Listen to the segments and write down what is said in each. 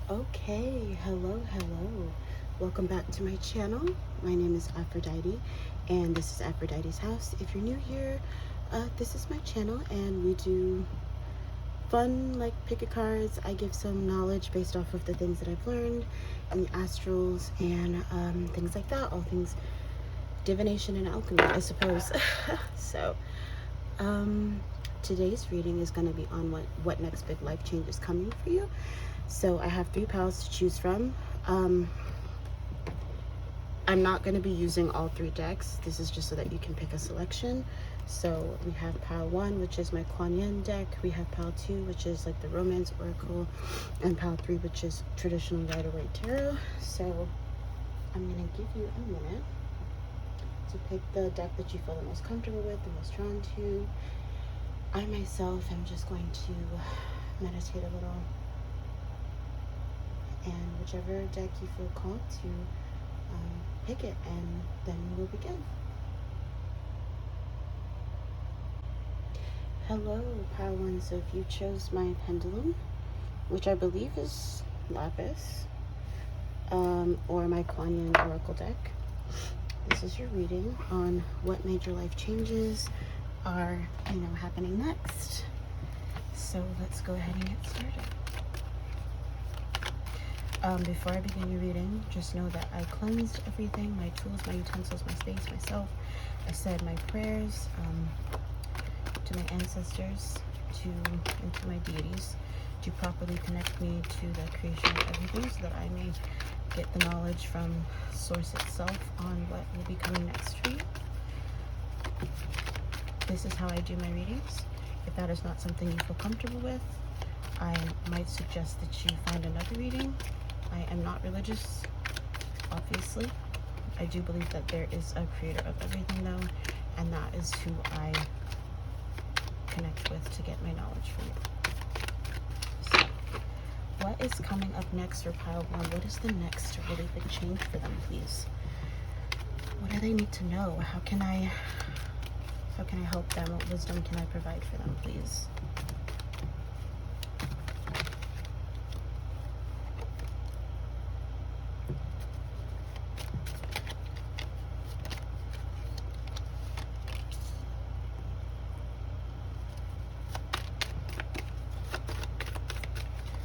Okay, hello. Welcome back to my channel. My name is Aphrodite, and this is Aphrodite's house. If you're new here, this is my channel, and we do fun, like, pick a cards. I give some knowledge based off of the things that I've learned in the astrals and things like that. All things divination and alchemy, I suppose. So, today's reading is going to be on what next big life change is coming for you. So I have 3 piles to choose from. I'm not going to be using all 3 decks. This is just so that you can pick a selection. So we have pile 1, which is my Kuan Yin deck. We have pile 2, which is like the Romance Oracle, and pile 3, which is traditional Rider-Waite Tarot. So I'm going to give you a minute to pick the deck that you feel the most comfortable with, the most drawn to. I myself am just going to meditate a little, and whichever deck you feel called to, pick it, and then we'll begin. Hello, pile 1. So if you chose my pendulum, which I believe is lapis, or my Kuan Yin Oracle deck, this is your reading on what major life changes are, happening next. So let's go ahead and get started. Before I begin your reading, just know that I cleansed everything, my tools, my utensils, my space, myself. I said my prayers to my ancestors, and to my deities, to properly connect me to the creation of everything, so that I may get the knowledge from Source itself on what will be coming next for you. This is how I do my readings. If that is not something you feel comfortable with, I might suggest that you find another reading. I am not religious, obviously. I do believe that there is a creator of everything, though, and that is who I connect with to get my knowledge from you. So, what is coming up next for pile 1? What is the next really big change for them, please? What do they need to know? How can I help them? What wisdom can I provide for them, please?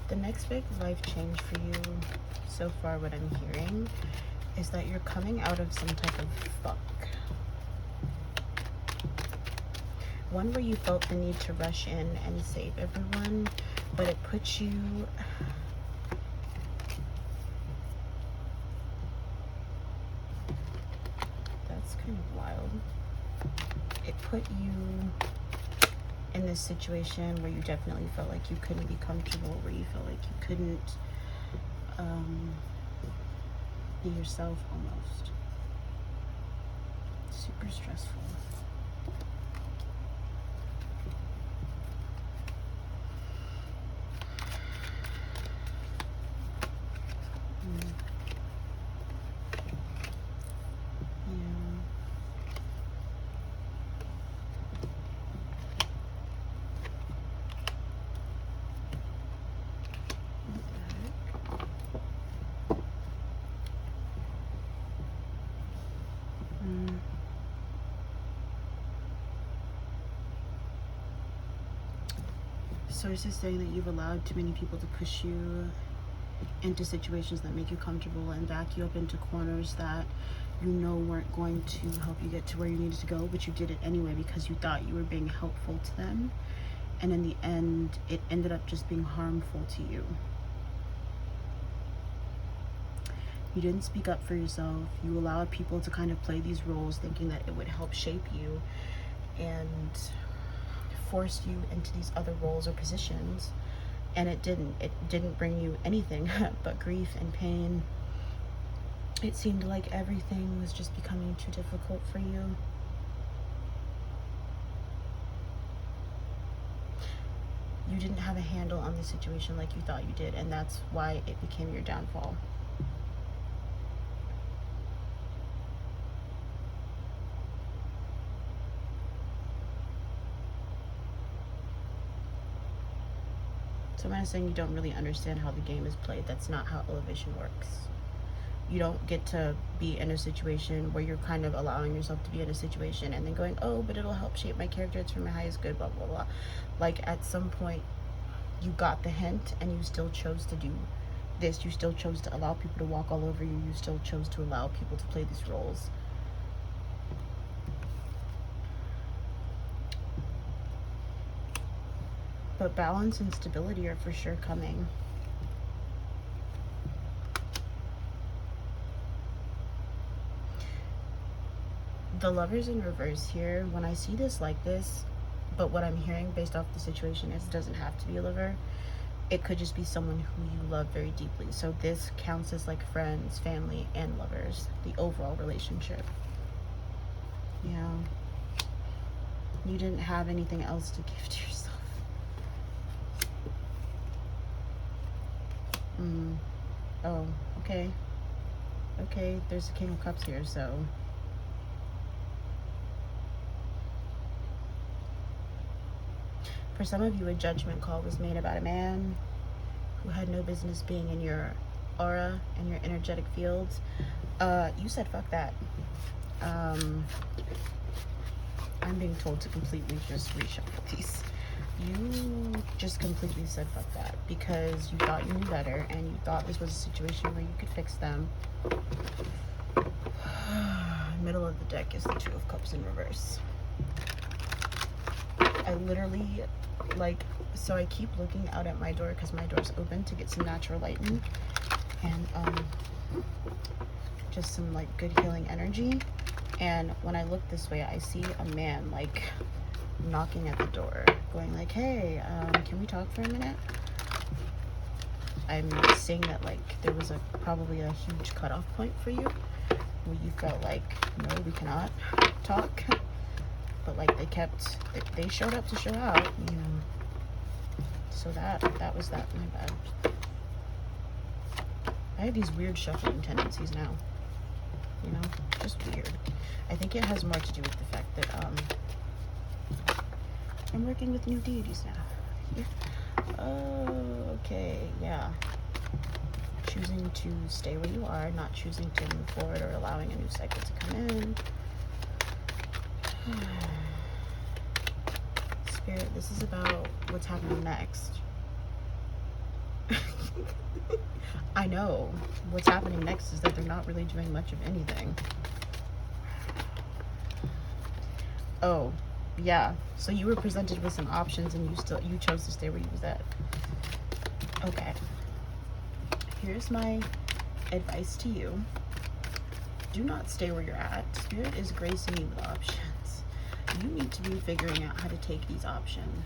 The next big life change for you, so far what I'm hearing, is that you're coming out of some type of fuck. One where you felt the need to rush in and save everyone, but it put you... That's kind of wild. It put you in this situation where you definitely felt like you couldn't be comfortable, where you felt like you couldn't be yourself almost. Super stressful. Source is saying that you've allowed too many people to push you into situations that make you comfortable and back you up into corners that you know weren't going to help you get to where you needed to go, but you did it anyway because you thought you were being helpful to them. And in the end, it ended up just being harmful to you. You didn't speak up for yourself. You allowed people to kind of play these roles thinking that it would help shape you, and forced you into these other roles or positions, and it didn't bring you anything but grief and pain. It seemed like everything was just becoming too difficult for you. You didn't have a handle on the situation like you thought you did, and that's why it became your downfall. Someone is saying you don't really understand how the game is played. That's not how elevation works. You don't get to be in a situation where you're kind of allowing yourself to be in a situation and then going, oh, but it'll help shape my character. It's for my highest good, blah, blah, blah. Like, at some point, you got the hint and you still chose to do this. You still chose to allow people to walk all over you. You still chose to allow people to play these roles. But balance and stability are for sure coming. The Lovers in reverse here, when I see this like this, but what I'm hearing based off the situation is it doesn't have to be a lover. It could just be someone who you love very deeply. So this counts as like friends, family, and lovers, the overall relationship. Yeah. You didn't have anything else to give to yourself. Oh, okay. Okay, there's a King of Cups here, so... For some of you, a judgment call was made about a man who had no business being in your aura and your energetic fields. You said fuck that. I'm being told to completely just reshuffle these. You just completely said fuck that because you thought you knew better and you thought this was a situation where you could fix them. Middle of the deck is the Two of Cups in reverse. I literally, like, so I keep looking out at my door because my door's open to get some natural light in and just some like good healing energy. And when I look this way, I see a man like knocking at the door, going like, hey, can we talk for a minute? I'm seeing that like there was probably a huge cutoff point for you where you felt like, no, we cannot talk. But like they showed up to show out, you know. So that was that, my bad. I have these weird shuffling tendencies now, you know, just weird. I think it has more to do with the fact that I'm working with new deities now. Oh, okay, yeah. Choosing to stay where you are, not choosing to move forward or allowing a new cycle to come in. Spirit, this is about what's happening next. I know. What's happening next is that they're not really doing much of anything. Oh, yeah. So you were presented with some options and you chose to stay where you was at. Okay. Here's my advice to you. Do not stay where you're at. Spirit is gracing you with options. You need to be figuring out how to take these options.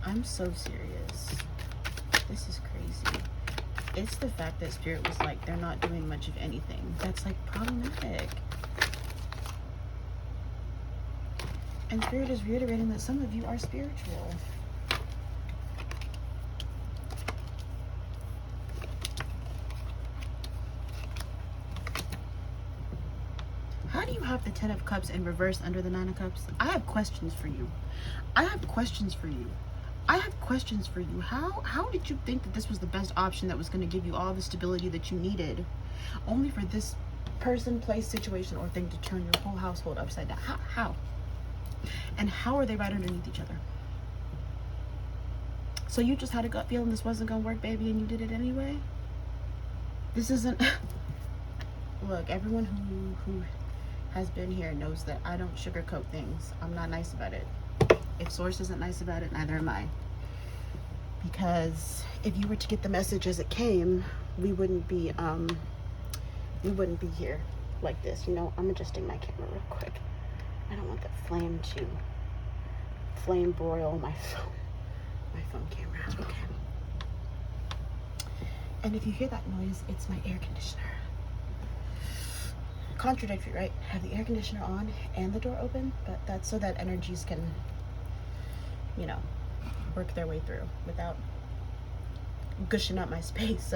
I'm so serious. This is crazy. It's the fact that Spirit was like, they're not doing much of anything. That's like problematic. And Spirit is reiterating that some of you are spiritual. How do you have the Ten of Cups in reverse under the Nine of Cups? I have questions for you. I have questions for you. I have questions for you. How did you think that this was the best option that was going to give you all the stability that you needed, only for this person, place, situation, or thing to turn your whole household upside down? How? And how are they right underneath each other? So you just had a gut feeling this wasn't going to work, baby, and you did it anyway? This isn't... Look, everyone who has been here knows that I don't sugarcoat things. I'm not nice about it. If Source isn't nice about it, neither am I. Because if you were to get the message as it came, we wouldn't be here like this. You know, I'm adjusting my camera real quick. I don't want that flame to flame broil my phone camera. Okay. And if you hear that noise, it's my air conditioner. Contradictory, right? Have the air conditioner on and the door open, but that's so that energies can, you know, work their way through without gushing up my space.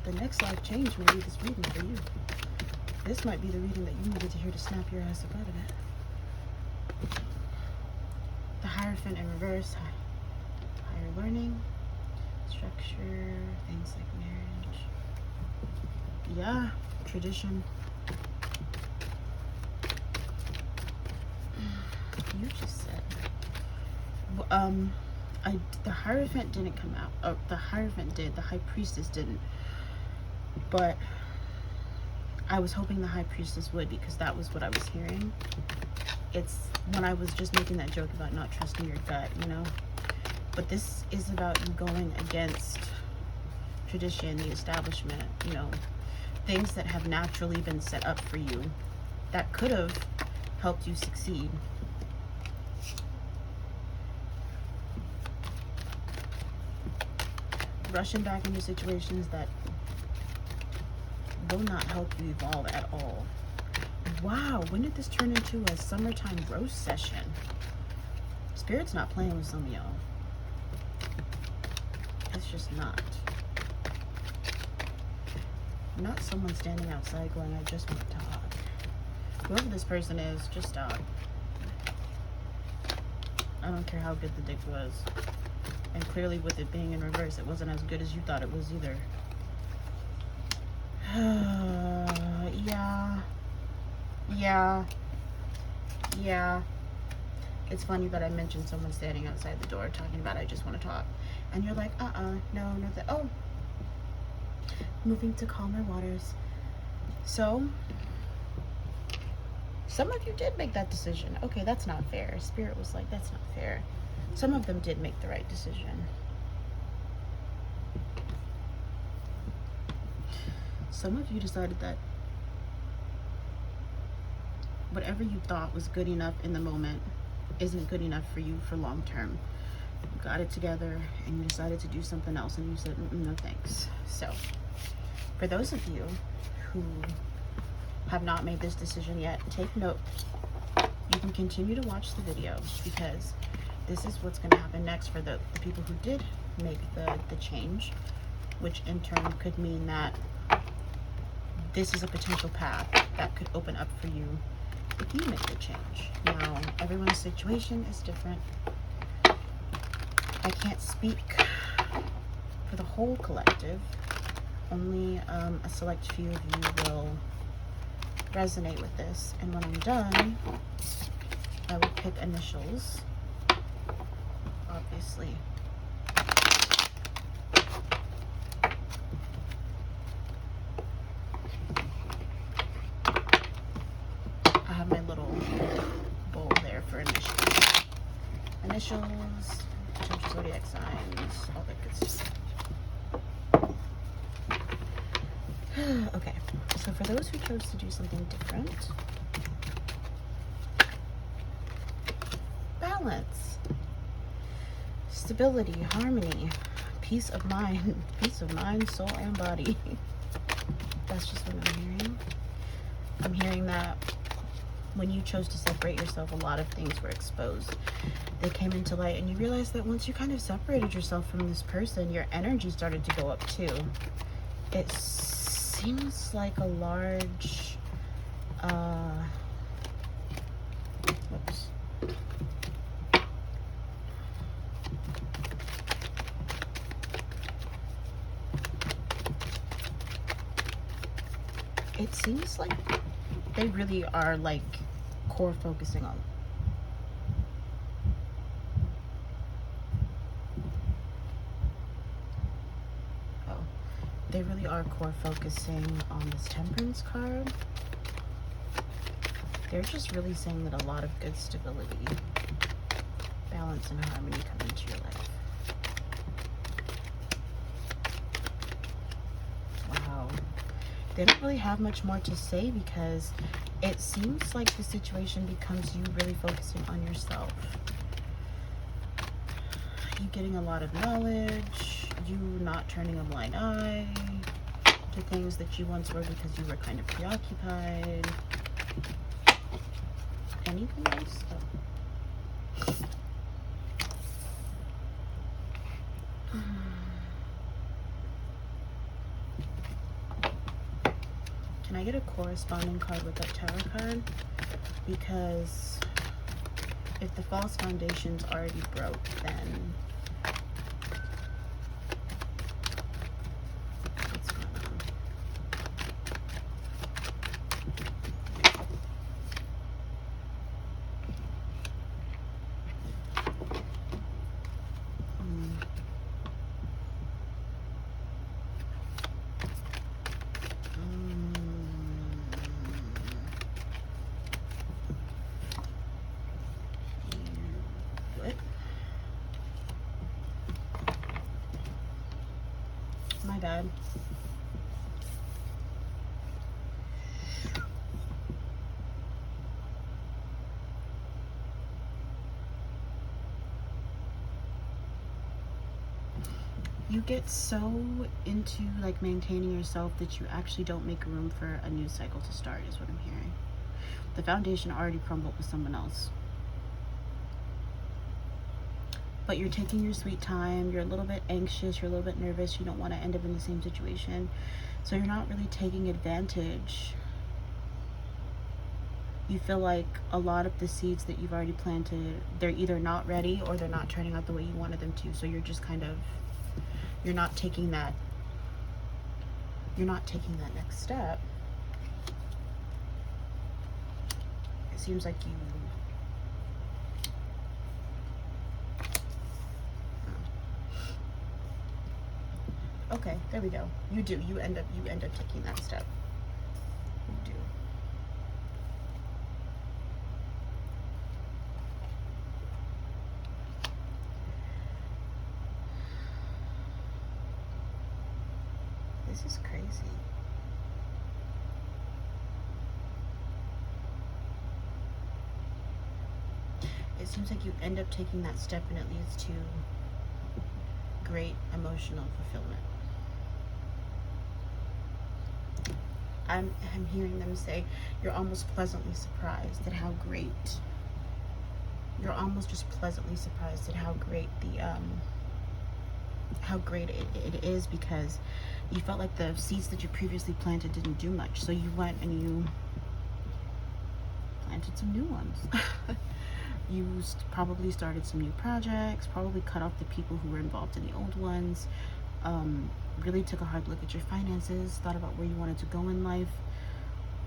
The next life change may be this reading for you. This might be the reading that you needed to hear to snap your ass up out of it. The Hierophant in reverse, higher learning, structure, things like marriage. Yeah, tradition. You just said. The Hierophant didn't come out. Oh, the Hierophant did. The High Priestess didn't. But I was hoping the High Priestess would, because that was what I was hearing. It's when I was just making that joke about not trusting your gut, you know. But this is about you going against tradition, the establishment, you know, things that have naturally been set up for you that could have helped you succeed. Rushing back into situations that will not help you evolve at all. Wow, when did this turn into a summertime roast session? Spirit's not playing with some of y'all. It's just not. Not someone standing outside going, I just want to talk. Whoever this person is, just stop. I don't care how good the dick was. And clearly with it being in reverse, it wasn't as good as you thought it was either. Yeah. It's funny that I mentioned someone standing outside the door talking about I just want to talk. And you're like, no, that. Oh, moving to calmer waters. So, some of you did make that decision. Okay, that's not fair. Spirit was like, that's not fair. Some of them did make the right decision. Some of you decided that whatever you thought was good enough in the moment isn't good enough for you for long term. You got it together and you decided to do something else, and you said, no thanks. So, for those of you who have not made this decision yet, take note. You can continue to watch the video, because this is what's going to happen next for the people who did make the change, which in turn could mean that this is a potential path that could open up for you if you make the change. Now, everyone's situation is different. I can't speak for the whole collective. Only a select few of you will resonate with this. And when I'm done, I will pick initials, obviously. I have my little bowl there for initials. Initials, potential zodiac signs, all that good stuff. Okay, so for those who chose to do something different, balance, stability, harmony, peace of mind, soul, and body. That's just what I'm hearing. I'm hearing that when you chose to separate yourself, a lot of things were exposed. They came into light, and you realized that once you kind of separated yourself from this person, your energy started to go up too. It seems like a large, whoops. It seems like they really are like core focusing on. They really are core focusing on this Temperance card. They're just really saying that a lot of good stability, balance, and harmony come into your life. Wow. They don't really have much more to say, because it seems like the situation becomes you really focusing on yourself. You getting a lot of knowledge, you not turning a blind eye to things that you once were because you were kind of preoccupied. Anything else? Can I get a corresponding card with that tarot card? Because if the false foundation's already broke, then what's going on? My bad. You get so into like maintaining yourself that you actually don't make room for a new cycle to start, is what I'm hearing. The foundation already crumbled with someone else. But you're taking your sweet time, you're a little bit anxious, you're a little bit nervous, you don't want to end up in the same situation. So you're not really taking advantage. You feel like a lot of the seeds that you've already planted, they're either not ready or they're not turning out the way you wanted them to. So you're just kind of, you're not taking that next step. It seems like you, okay, there we go. You do. You end up taking that step. You do. This is crazy. It seems like you end up taking that step and it leads to great emotional fulfillment. I'm hearing them say you're almost pleasantly surprised at how great, you're almost just pleasantly surprised at how great the how great it is, because you felt like the seeds that you previously planted didn't do much, so you went and you planted some new ones. You probably started some new projects, probably cut off the people who were involved in the old ones, really took a hard look at your finances, thought about where you wanted to go in life.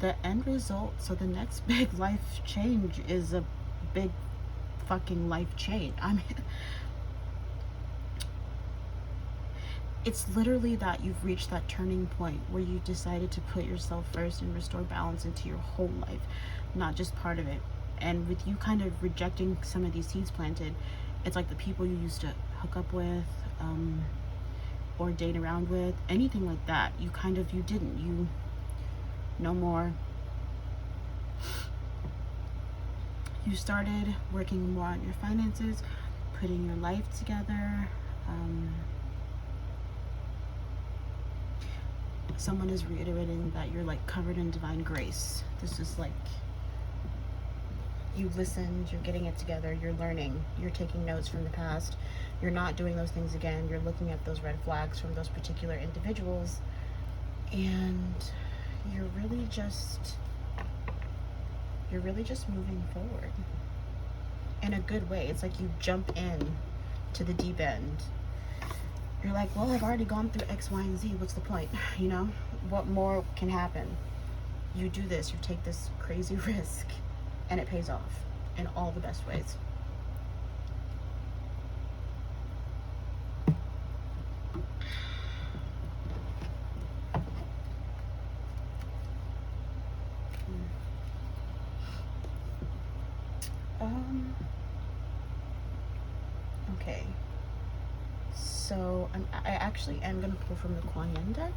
The end result, so the next big life change is a big fucking life change. I mean, it's literally that you've reached that turning point where you decided to put yourself first and restore balance into your whole life, not just part of it. And with you kind of rejecting some of these seeds planted, it's like the people you used to hook up with, or date around with, anything like that, you didn't, you no more. You started working more on your finances, putting your life together. Someone is reiterating that you're like covered in divine grace. This is like, you listened, you're getting it together, you're learning, you're taking notes from the past, you're not doing those things again, you're looking at those red flags from those particular individuals, and you're really just moving forward in a good way. It's like you jump in to the deep end. You're like, well, I've already gone through X, Y, and Z, what's the point? You know, what more can happen? You do this, you take this crazy risk, and it pays off in all the best ways. Okay. So I actually am going to pull from the Kuan Yin deck.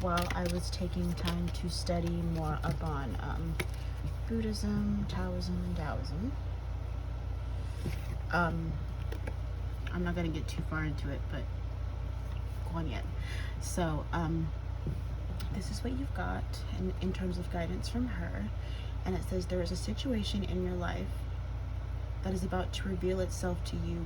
While I was taking time to study more up on Buddhism, Taoism, and Taoism. I'm not going to get too far into it, but Kuan Yin. So this is what you've got in terms of guidance from her. And it says there is a situation in your life that is about to reveal itself to you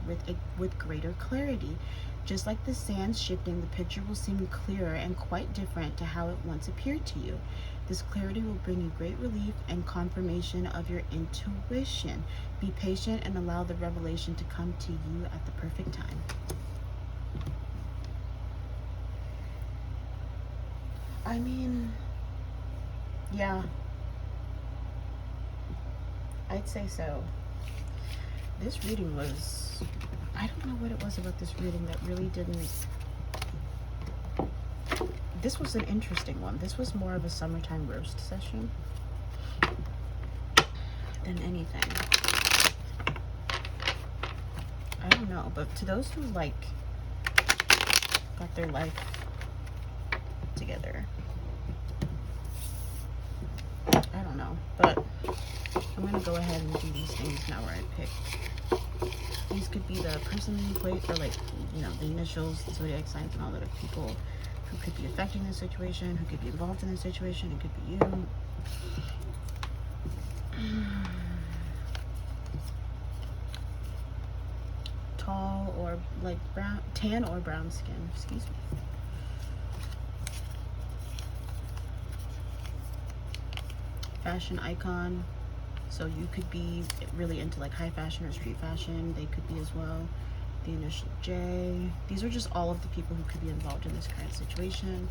with greater clarity. Just like the sands shifting, the picture will seem clearer and quite different to how it once appeared to you. This clarity will bring you great relief and confirmation of your intuition. Be patient and allow the revelation to come to you at the perfect time. I mean, yeah, I'd say so. This reading was, I don't know what it was about this reading that really didn't, this was an interesting one. This was more of a summertime roast session than anything. I don't know, but to those who like got their life together, I don't know, but I'm gonna go ahead and do these things now where I pick. These could be the person you play, or like, you know, the initials, the zodiac signs, and all the people who could be affecting this situation, who could be involved in this situation. It could be you. Tall or like brown, tan or brown skin, excuse me. Fashion icon. So you could be really into like high fashion or street fashion. They could be as well. The initial J. These are just all of the people who could be involved in this current situation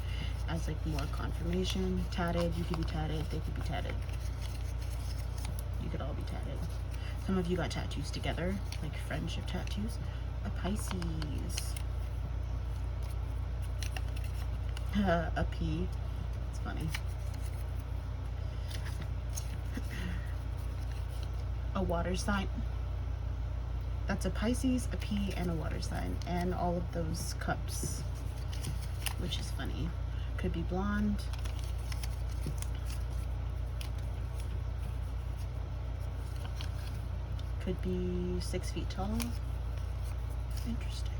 as like more confirmation. Tatted. You could be tatted. They could be tatted. You could all be tatted. Some of you got tattoos together, like friendship tattoos. A Pisces. A P. It's funny. A water sign. That's a Pisces, a P, and a water sign, and all of those cups, which is funny. Could be blonde. Could be 6 feet tall. Interesting.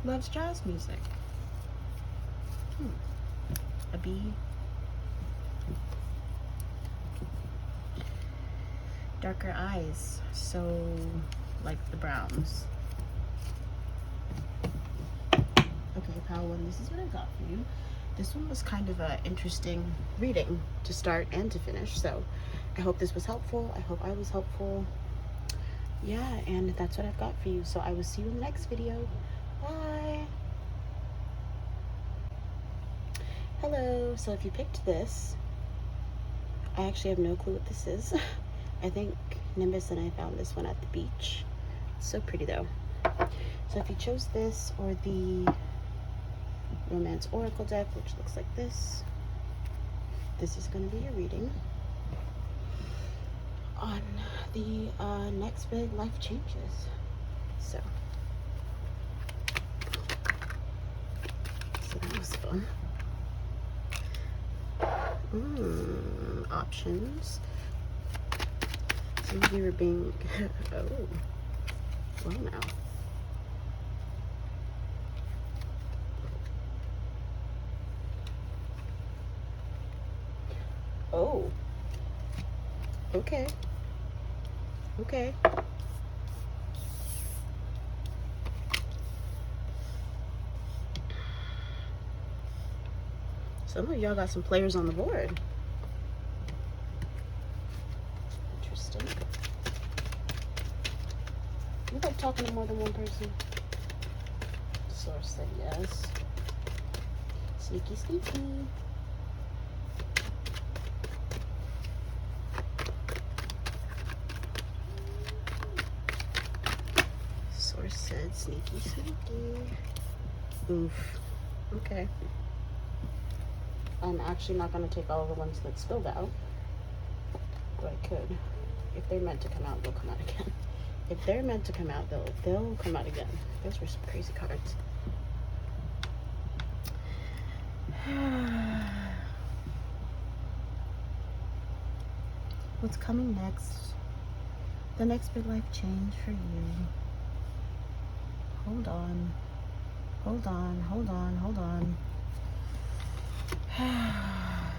Loves jazz music. A B. Darker eyes, so like the browns. Okay, pal one, this is what I got for you. This one was kind of an interesting reading to start and to finish, so I hope this was helpful. I hope I was helpful. Yeah, and that's what I've got for you, so I will see you in the next video. Bye. Hello. So if you picked this, I actually have no clue what this is. I think Nimbus and I found this one at the beach. It's so pretty though. So if you chose this or the Romance Oracle deck, which looks like this is going to be your reading on the next big life changes. So that was fun. Options. Some of you are being oh, well now. Oh, okay, okay. Some of y'all got some players on the board. Interesting. You like talking to more than one person? Source said yes. Sneaky, sneaky. Source said sneaky, sneaky. Oof. Okay. I'm actually not going to take all of the ones that spilled out, but I could. If they're meant to come out, they'll come out again. If they're meant to come out, they'll come out again. Those were some crazy cards. What's coming next? The next big life change for you. Hold on. Hold on, hold on, hold on.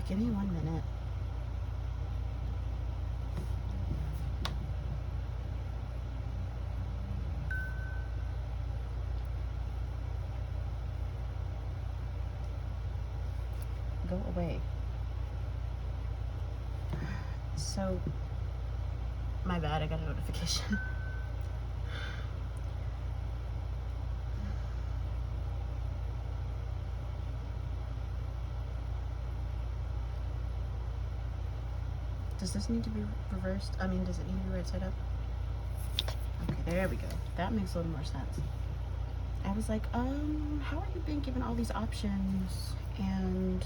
Give me 1 minute. Go away. So, my bad, I got a notification. Does this need to be reversed? I mean, does it need to be right side up? Okay, there we go. That makes a little more sense. I was like, how are you being given all these options? And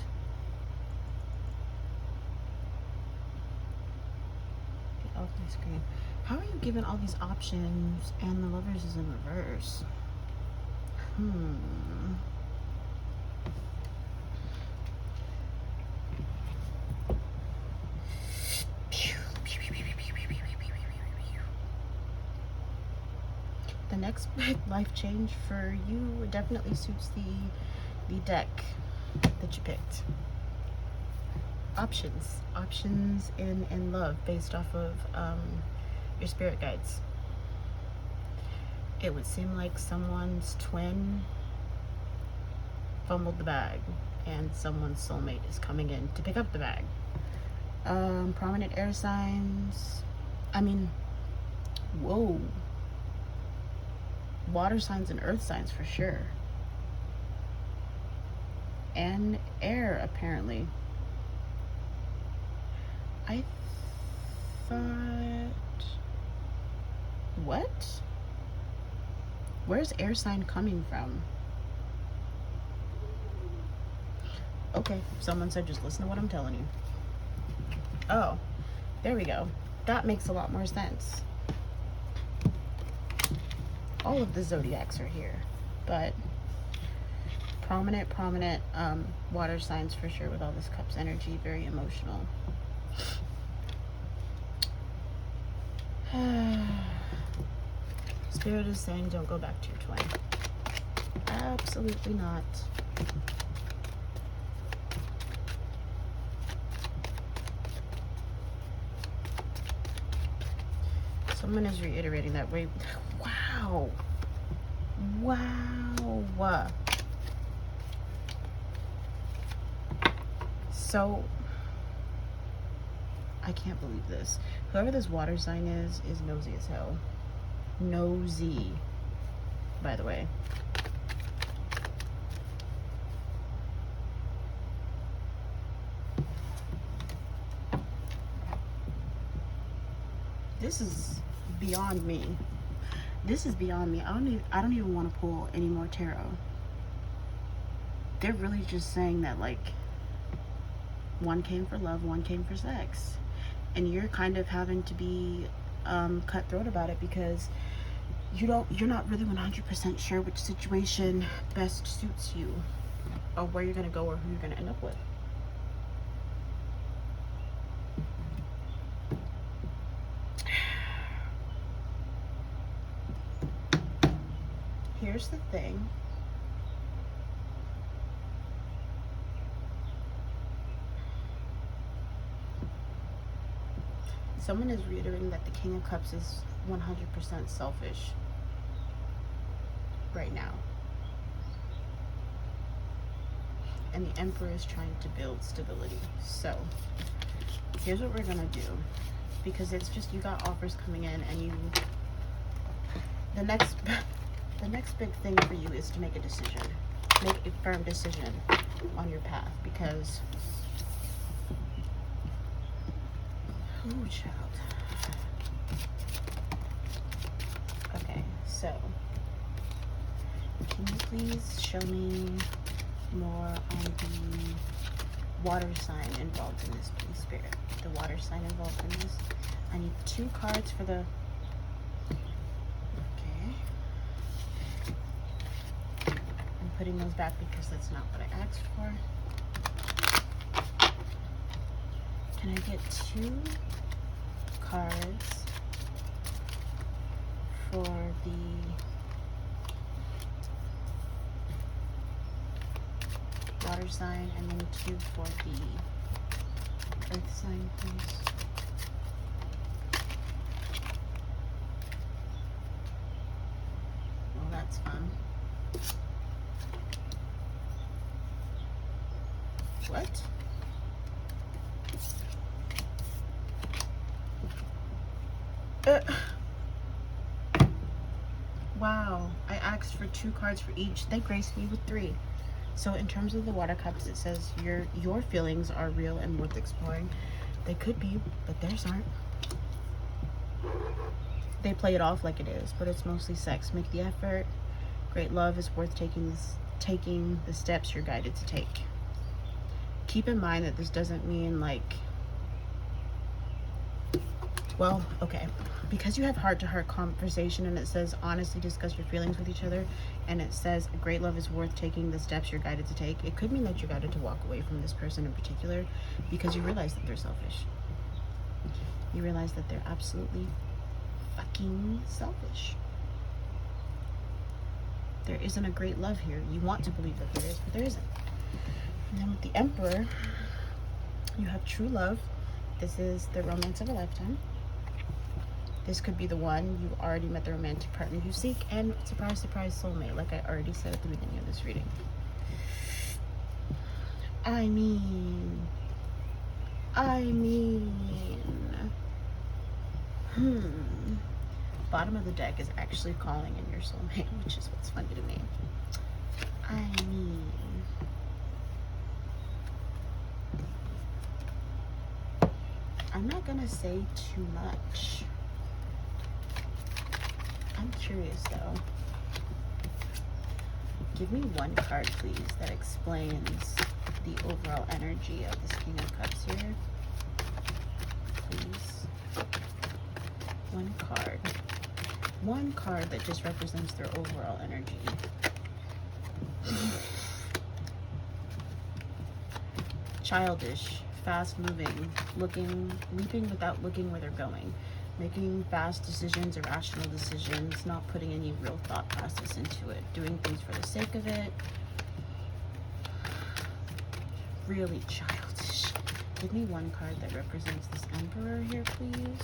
get off my screen. How are you given all these options and the Lovers is in reverse? The next big life change for you definitely suits the deck that you picked. Options in love based off of your spirit guides. It would seem like someone's twin fumbled the bag and someone's soulmate is coming in to pick up the bag. Prominent air signs. I mean, whoa. Water signs and earth signs for sure. And air, apparently. I thought... What? Where's air sign coming from? Okay, someone said just listen to what I'm telling you. Oh, there we go. That makes a lot more sense. All of the zodiacs are here, but prominent water signs for sure with all this cups energy, very emotional. Spirit is saying don't go back to your twin. Absolutely not. Someone is reiterating that way. Wow. Wow. So, I can't believe this. Whoever this water sign is nosy as hell. Nosy, by the way. This is beyond me. This is beyond me. I don't even want to pull any more tarot. They're really just saying that, like, one came for love, one came for sex, and you're kind of having to be cutthroat about it because you're not really 100% sure which situation best suits you, or where you're gonna go, or who you're gonna end up with. Here's the thing. Someone is reiterating that the King of Cups is 100% selfish right now. And the Emperor is trying to build stability. So, here's what we're gonna do. Because it's just, you got offers coming in, and the next big thing for you is to make a decision. Make a firm decision on your path, because ooh, child. Okay, so can you please show me more on the water sign involved in this, please, Spirit? The water sign involved in this. I need 2 cards for the... putting those back because that's not what I asked for. Can I get 2 cards for the water sign and then 2 for the earth sign, please? Well, that's fun. What? Uh, wow, I asked for 2 cards for each. They graced me with 3. So in terms of the water cups, it says your feelings are real and worth exploring. They could be, but theirs aren't. They play it off like it is, but it's mostly sex. Make the effort. Great love is worth taking the steps you're guided to take. Keep in mind that this doesn't mean like, well, okay, because you have heart-to-heart conversation and it says honestly discuss your feelings with each other, and it says a great love is worth taking the steps you're guided to take. It could mean that you're guided to walk away from this person in particular because you realize that they're selfish. You realize that they're absolutely fucking selfish. There isn't a great love here. You want to believe that there is, but there isn't. And then with the Emperor, you have true love. This is the romance of a lifetime. This could be the one. You already met the romantic partner you seek, and surprise, surprise, soulmate, like I already said at the beginning of this reading. I mean, bottom of the deck is actually calling in your soulmate, which is what's funny to me. I'm not gonna say too much. I'm curious though. Give me 1 card, please, that explains the overall energy of this King of Cups here. Please. 1 card. 1 card that just represents their overall energy. Childish, fast-moving, leaping without looking where they're going. Making fast decisions, irrational decisions, not putting any real thought process into it. Doing things for the sake of it. Really childish. Give me 1 card that represents this Emperor here, please.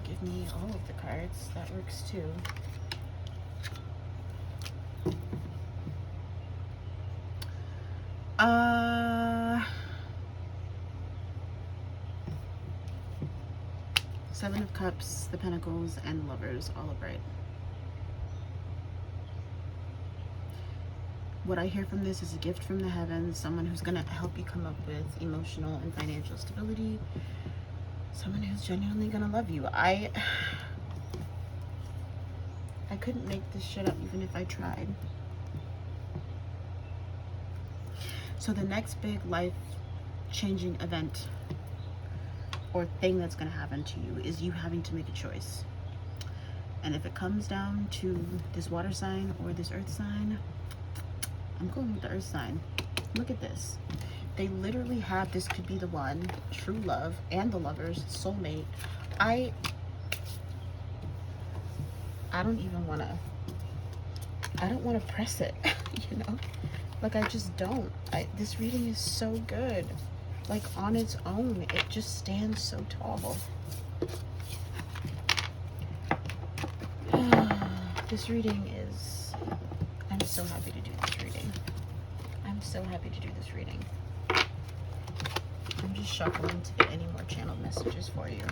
Give me all of the cards. That works too. Seven of Cups, the Pentacles, and Lovers, all upright. What I hear from this is a gift from the heavens, someone who's going to help you come up with emotional and financial stability, someone who's genuinely going to love you. I couldn't make this shit up even if I tried. So the next big life-changing event or thing that's going to happen to you is you having to make a choice. And if it comes down to this water sign or this earth sign, I'm going with the earth sign. Look at this. They literally have, this could be the one, true love, and the Lovers, soulmate. I don't even want to, I don't want to press it, you know? Like, I just don't. This reading is so good. Like, on its own, it just stands so tall. This reading is, I'm so happy to do this reading. I'm so happy to do this reading. I'm just shuffling to get any more channeled messages for you.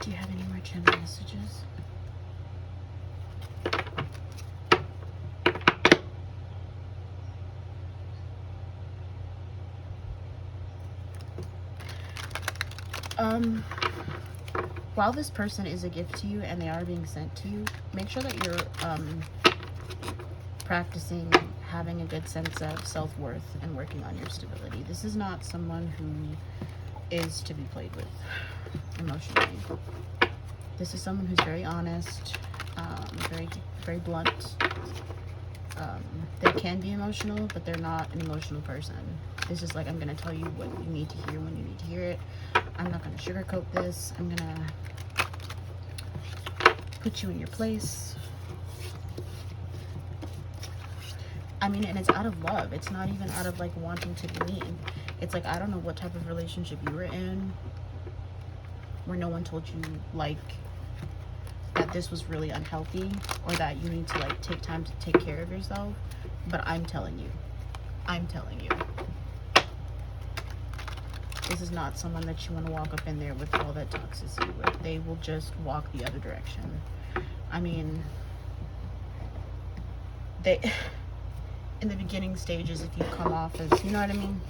Do you have any more channeled messages? While this person is a gift to you and they are being sent to you, make sure that you're practicing having a good sense of self-worth and working on your stability. This is not someone who is to be played with emotionally. This is someone who's very honest, very blunt. They can be emotional, but they're not an emotional person. This is like, I'm going to tell you what you need to hear when you need to hear it. I'm not going to sugarcoat this. I'm going to put you in your place. I mean, and it's out of love. It's not even out of like wanting to be mean. It's like, I don't know what type of relationship you were in where no one told you like that this was really unhealthy or that you need to like take time to take care of yourself. But I'm telling you, This is not someone that you want to walk up in there with all that toxicity with. They will just walk the other direction. I mean, they, in the beginning stages, if you come off as, you know what I mean?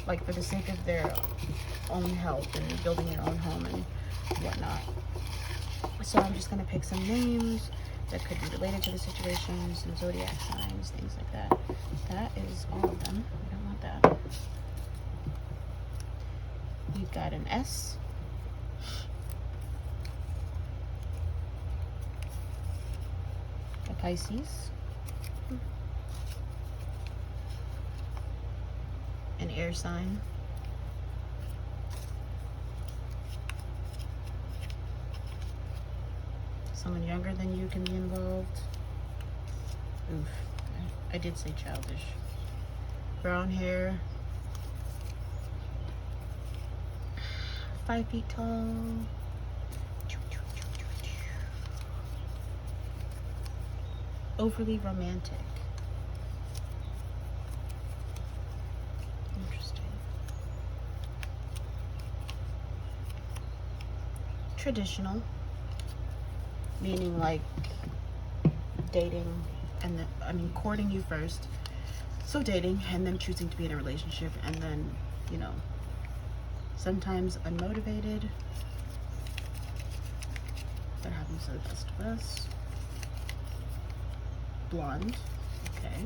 Like for the sake of their own health and building your own home and whatnot. So I'm just going to pick some names that could be related to the situation, some zodiac signs, things like that. That is all of them. We don't want that. We've got an S. A Pisces. An air sign. Someone younger than you can be involved. Oof, I did say childish. Brown hair. 5 feet tall. Overly romantic. Interesting. Traditional. Meaning like dating and courting you first. So dating and then choosing to be in a relationship and then, you know, sometimes unmotivated. That happens to the best of us. Blonde. Okay.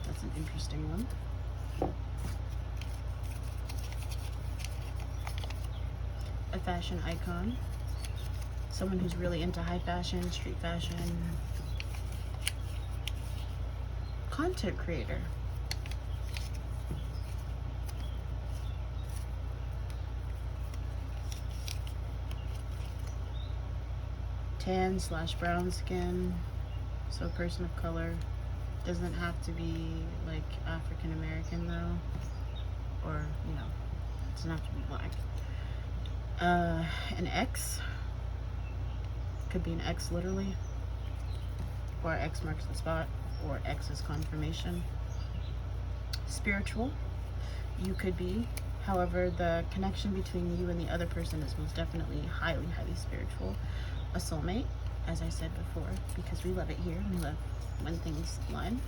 That's an interesting one. A fashion icon. Someone who's really into high fashion, street fashion. Content creator. Tan/brown skin. So a person of color. Doesn't have to be like African American though. Or, you know, it doesn't have to be black. An X. Could be an X literally, or X marks the spot, or X is confirmation. Spiritual, you could be. However, the connection between you and the other person is most definitely highly, highly spiritual. A soulmate, as I said before, because we love it here. We love when things align.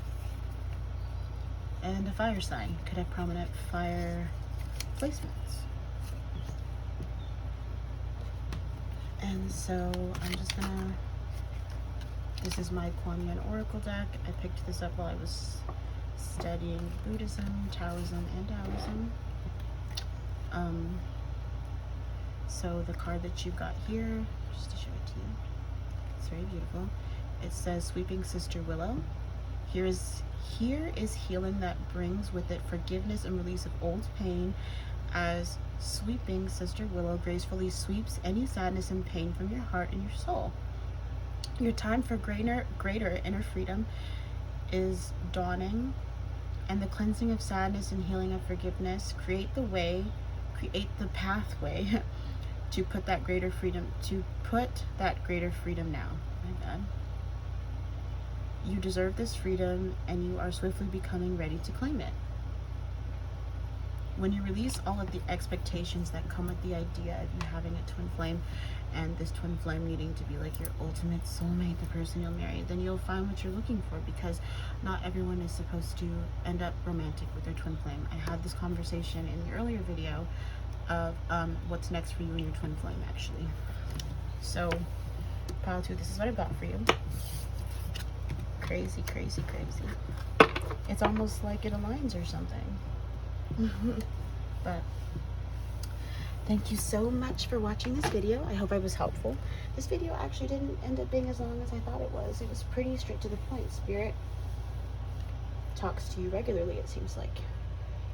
And a fire sign, could have prominent fire placements. And so I'm just gonna, this is my Kuan Yin Oracle deck. I picked this up while I was studying Buddhism, Taoism, and Taoism. So the card that you got here, just to show it to you, it's very beautiful. It says, Sweeping Sister Willow. Here is healing that brings with it forgiveness and release of old pain, as Sweeping Sister Willow gracefully sweeps any sadness and pain from your heart and your soul. Your time for greater inner freedom is dawning, and the cleansing of sadness and healing of forgiveness create the pathway to put that greater freedom now. My bad. You deserve this freedom, and you are swiftly becoming ready to claim it. When you release all of the expectations that come with the idea of you having a twin flame, and this twin flame needing to be like your ultimate soulmate, the person you'll marry, then you'll find what you're looking for, because not everyone is supposed to end up romantic with their twin flame. I had this conversation in the earlier video of what's next for you and your twin flame, actually. So, pile 2, this is what I've got for you. Crazy, crazy, crazy. It's almost like it aligns or something. But thank you so much for watching this video. I hope I was helpful. This video actually didn't end up being as long as I thought it was. It was pretty straight to the point. Spirit talks to you regularly, it seems like,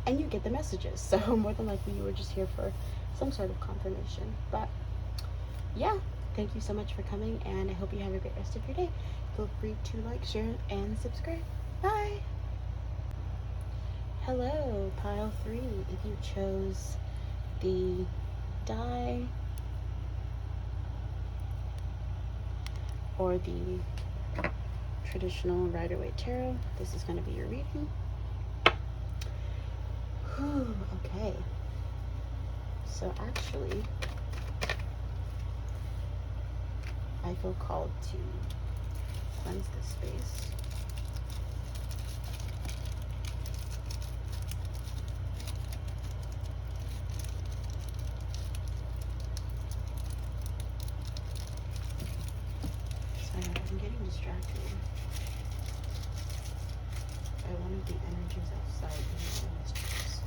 and you get the messages, so more than likely you were just here for some sort of confirmation. But yeah, thank you so much for coming, and I hope you have a great rest of your day. Feel free to like, share, and subscribe. Bye. Hello, pile 3. If you chose the die or the traditional Rider-Waite Tarot, this is going to be your reading. Whew, okay. So actually, I feel called to cleanse this space. Sorry, I'm getting distracted by one of the energies outside in this space.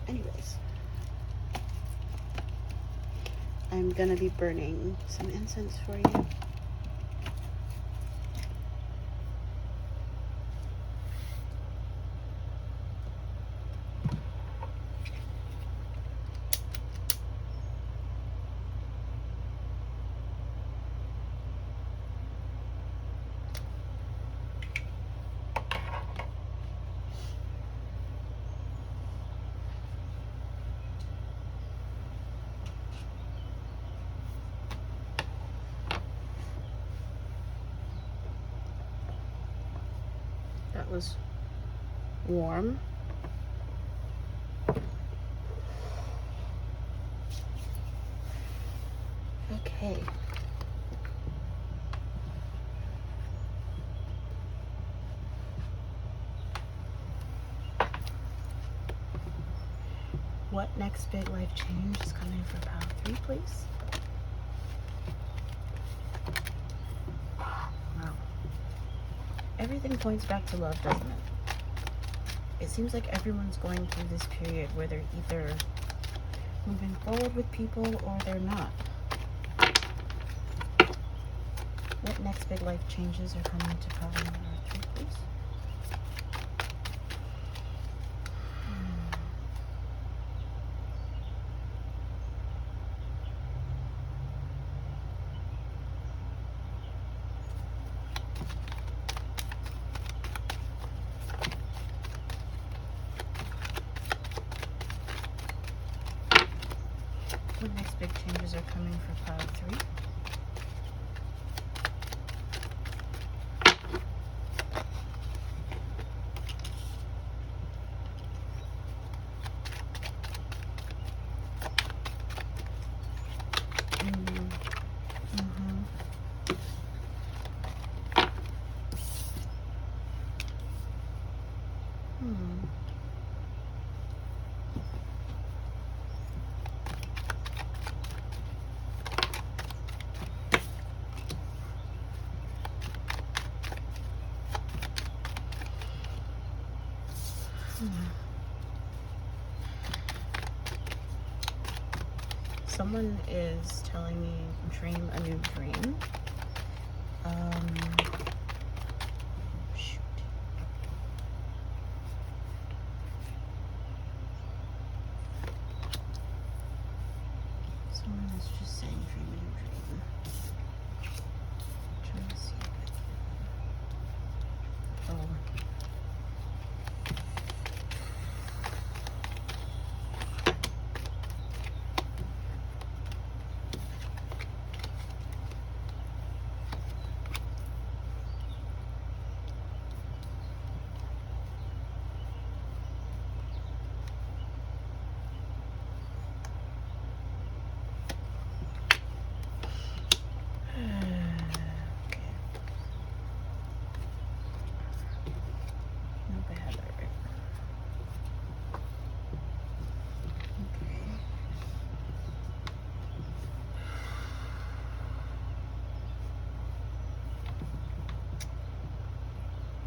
Anyways, I'm gonna be burning some incense for you. That was warm. Okay. What next big life change is coming for pile 3, please? Wow. Everything points back to love, doesn't it? It seems like everyone's going through this period where they're either moving forward with people or they're not. What next big life changes are coming to pile number 3, please? What next big changes are coming for pile 3? Someone is telling me dream a new dream. Shoot. Someone is just saying dream a new dream. I'm trying to see if I can. Oh.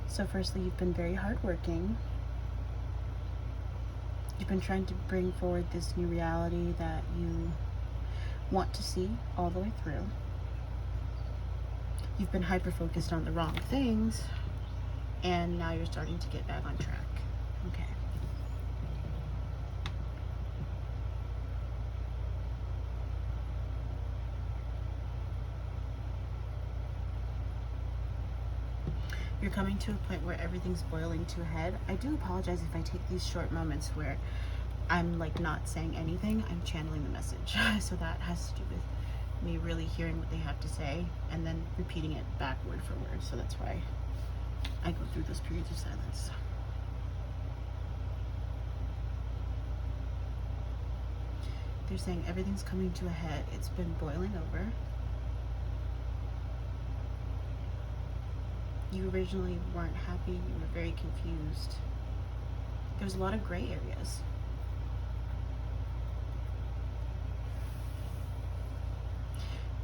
So firstly, you've been very hardworking. You've been trying to bring forward this new reality that you want to see all the way through. You've been hyper-focused on the wrong things, and now you're starting to get back on track. Okay. You're coming to a point where everything's boiling to a head. I do apologize if I take these short moments where I'm like not saying anything. I'm channeling the message. So that has to do with me really hearing what they have to say and then repeating it back word for word. So that's why I go through those periods of silence. They're saying everything's coming to a head. It's been boiling over. You originally weren't happy. You were very confused. There's a lot of gray areas.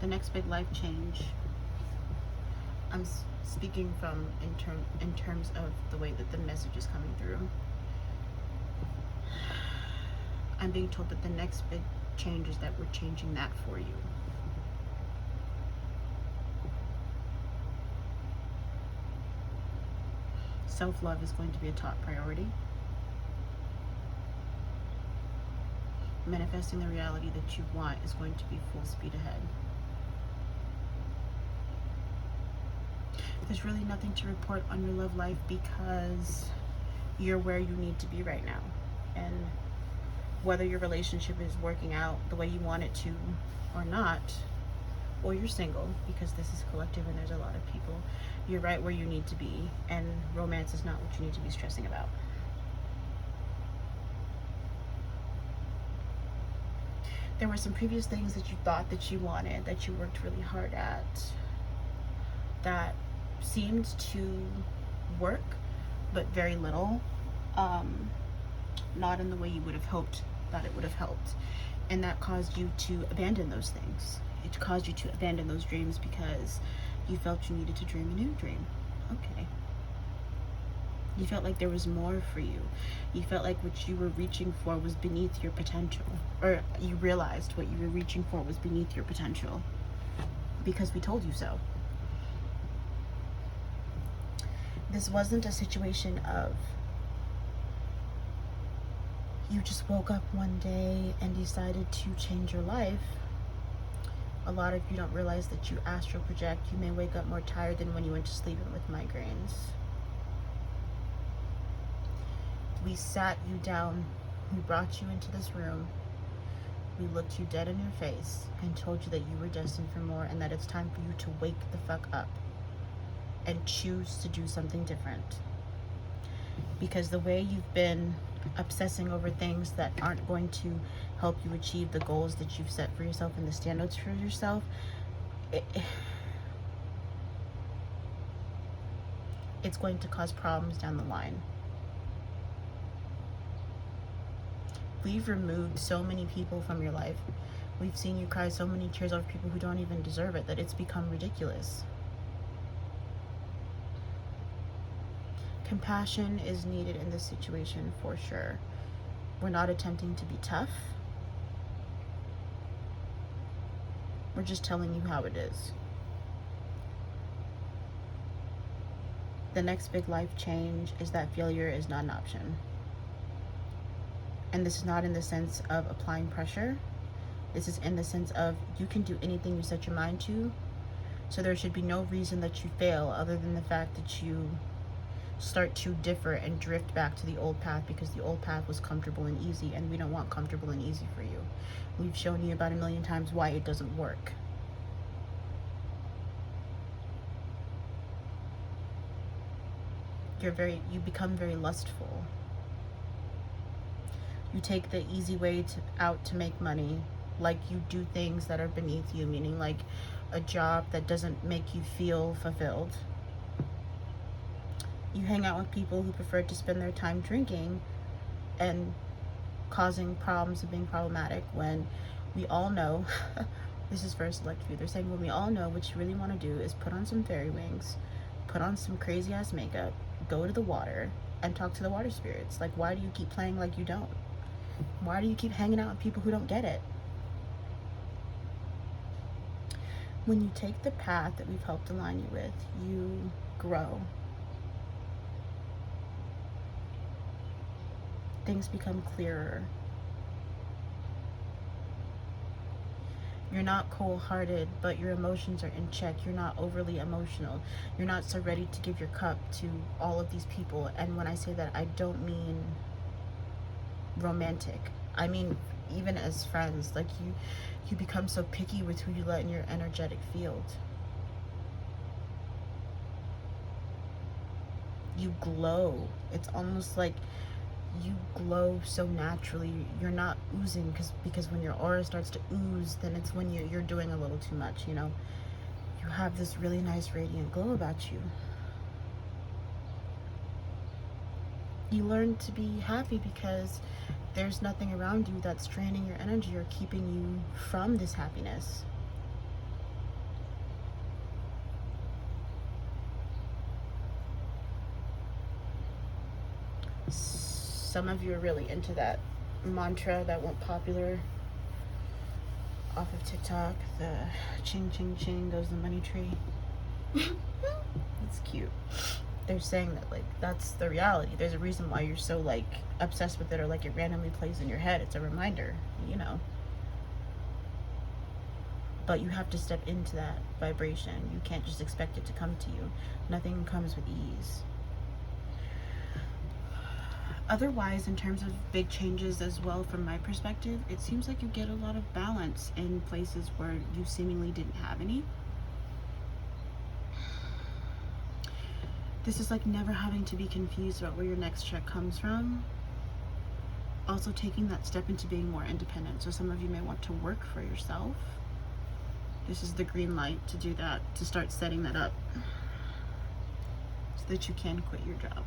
The next big life change, I'm speaking from in terms of the way that the message is coming through. I'm being told that the next big change is that we're changing that for you. Self-love is going to be a top priority. Manifesting the reality that you want is going to be full speed ahead. There's really nothing to report on your love life because you're where you need to be right now. And whether your relationship is working out the way you want it to or not, or you're single, because this is collective and there's a lot of people, you're right where you need to be, and romance is not what you need to be stressing about. There were some previous things that you thought that you wanted, that you worked really hard at, that seemed to work, but very little, not in the way you would have hoped that it would have helped. And that caused you to abandon those things. It caused you to abandon those dreams because you felt you needed to dream a new dream. Okay. You felt like there was more for you. You felt like what you were reaching for was beneath your potential. Or you realized what you were reaching for was beneath your potential because we told you so. This wasn't a situation of you just woke up one day and decided to change your life. A lot of you don't realize that you astral project. You may wake up more tired than when you went to sleep and with migraines. We sat you down, we brought you into this room, we looked you dead in your face and told you that you were destined for more and that it's time for you to wake the fuck up and choose to do something different. Because the way you've been obsessing over things that aren't going to help you achieve the goals that you've set for yourself and the standards for yourself, it's going to cause problems down the line. We've removed so many people from your life. We've seen you cry so many tears over people who don't even deserve it that it's become ridiculous. Compassion is needed in this situation for sure. We're not attempting to be tough. We're just telling you how it is. The next big life change is that failure is not an option. And this is not in the sense of applying pressure. This is in the sense of you can do anything you set your mind to. So there should be no reason that you fail other than the fact that you start to differ and drift back to the old path because the old path was comfortable and easy, and we don't want comfortable and easy for you. We've shown you about 1,000,000 times why it doesn't work. You become very lustful. You take the easy way out to make money, like you do things that are beneath you, meaning like a job that doesn't make you feel fulfilled. You hang out with people who prefer to spend their time drinking and causing problems and being problematic when we all know, this is for a select few, they're saying when we all know what you really want to do is put on some fairy wings, put on some crazy ass makeup, go to the water and talk to the water spirits. Like, why do you keep playing like you don't? Why do you keep hanging out with people who don't get it? When you take the path that we've helped align you with, you grow. Things become clearer. You're not cold-hearted, but your emotions are in check. You're not overly emotional. You're not so ready to give your cup to all of these people. And when I say that, I don't mean romantic. I mean even as friends. Like you become so picky with who you let in your energetic field. You glow. It's almost like you glow so naturally. You're not oozing, because when your aura starts to ooze, then it's when you're doing a little too much, you know. You have this really nice radiant glow about you. You learn to be happy because there's nothing around you that's draining your energy or keeping you from this happiness. Some of you are really into that mantra that went popular off of TikTok, the ching ching ching goes the money tree. It's cute. They're saying that, like, that's the reality. There's a reason why you're so, like, obsessed with it, or like it randomly plays in your head. It's a reminder, you know. But you have to step into that vibration. You can't just expect it to come to you. Nothing comes with ease. Otherwise, in terms of big changes as well, from my perspective, it seems like you get a lot of balance in places where you seemingly didn't have any. This is like never having to be confused about where your next check comes from. Also taking that step into being more independent. So some of you may want to work for yourself. This is the green light to do that, to start setting that up so that you can quit your job.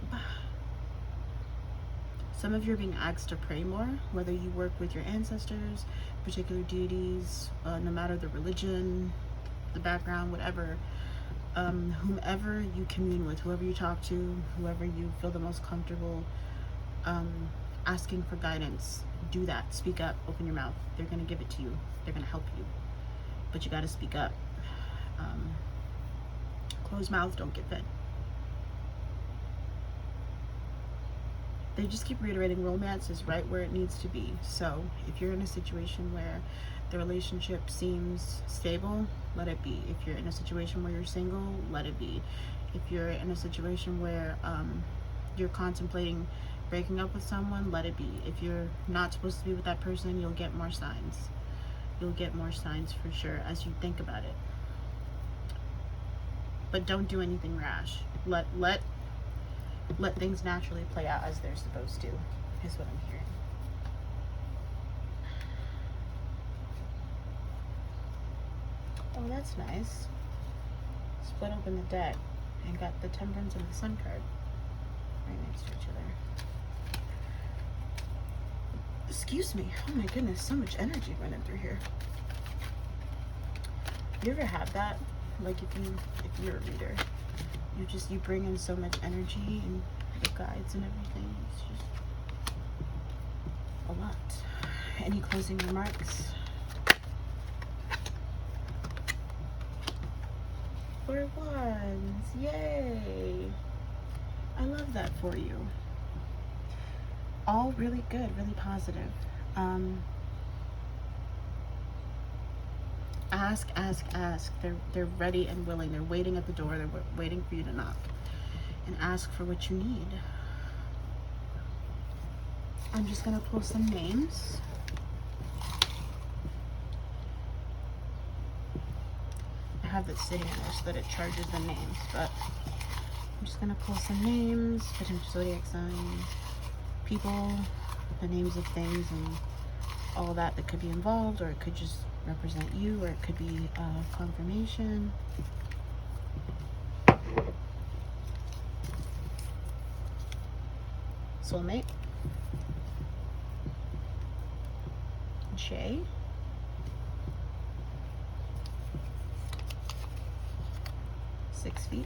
Some of you are being asked to pray more, whether you work with your ancestors, particular deities, no matter the religion, the background, whatever. Whomever you commune with, whoever you talk to, whoever you feel the most comfortable asking for guidance, do that. Speak up, open your mouth. They're going to give it to you. They're going to help you. But you got to speak up. Closed mouths don't get fed. They just keep reiterating romance is right where it needs to be. So if you're in a situation where the relationship seems stable, let it be. If you're in a situation where you're single, let it be. If you're in a situation where you're contemplating breaking up with someone, let it be. If you're not supposed to be with that person, you'll get more signs. You'll get more signs for sure as you think about it. But don't do anything rash. Let things naturally play out as they're supposed to, is what I'm hearing. Oh, that's nice. Split open the deck and got the Temperance and the Sun card right next to each other. Excuse me. Oh my goodness, so much energy running through here. You ever have that? Like if you're a reader, you bring in so much energy and the guides and everything. It's just a lot. Any closing remarks? For once, yay! I love that for you. All really good, really positive. Ask. They're ready and willing. They're waiting at the door. They're waiting for you to knock and ask for what you need. I'm just gonna pull some names. I have this sitting there so that it charges the names, but I'm just gonna pull some names, potential zodiac signs, people, the names of things, and all that could be involved, or it could just represent you, or it could be confirmation. Soulmate. Jay. Six feet.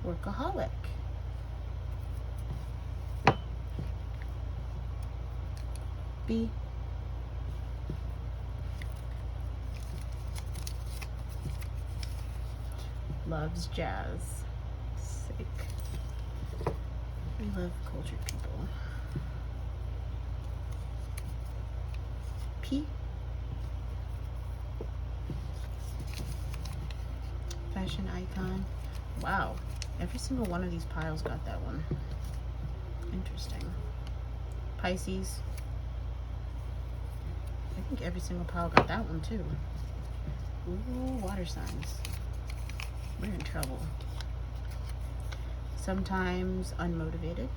Workaholic. B. Loves jazz. Sick. We love cultured people. P. Fashion icon. Wow. Every single one of these piles got that one. Interesting. Pisces. I think every single pile got that one too. Ooh, water signs. we're in trouble. Sometimes unmotivated.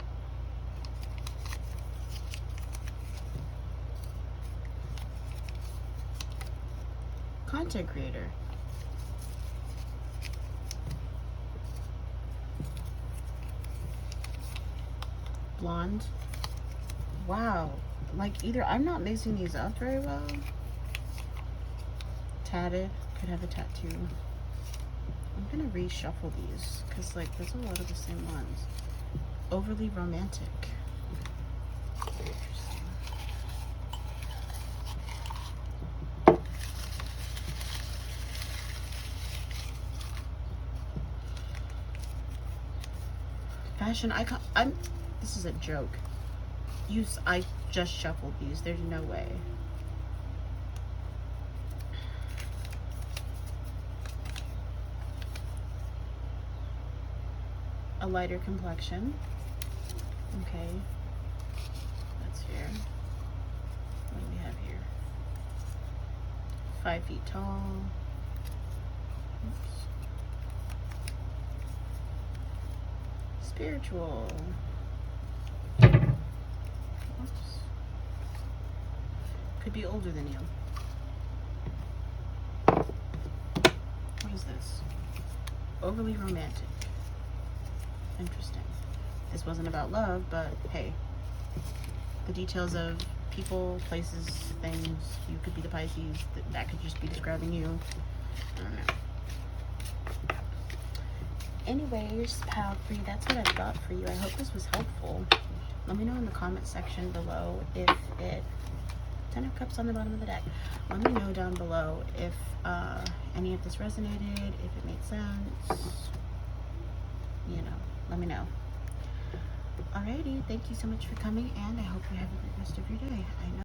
Content creator. Blonde. Wow. Like, either I'm not mixing these up very well. Tatted. Could have a tattoo. I'm gonna reshuffle these because, like, there's a lot of the same ones. Overly romantic. Interesting. Fashion icon. This is a joke. I just shuffled these. There's no way. A lighter complexion. Okay. That's fair. What do we have here? 5 feet tall. Oops. Spiritual. Oops. Could be older than you. What is this? Overly romantic. Interesting. This wasn't about love, but hey, the details of people, places, things. You could be the Pisces. That could just be describing you. I don't know. Anyways, pal 3, that's what I've got for you. I hope this was helpful. Let me know in the comment section below if it... 10 of Cups on the bottom of the deck. Let me know down below if any of this resonated, if it made sense. You know, let me know. Alrighty, thank you so much for coming, and I hope you have a great rest of your day. I know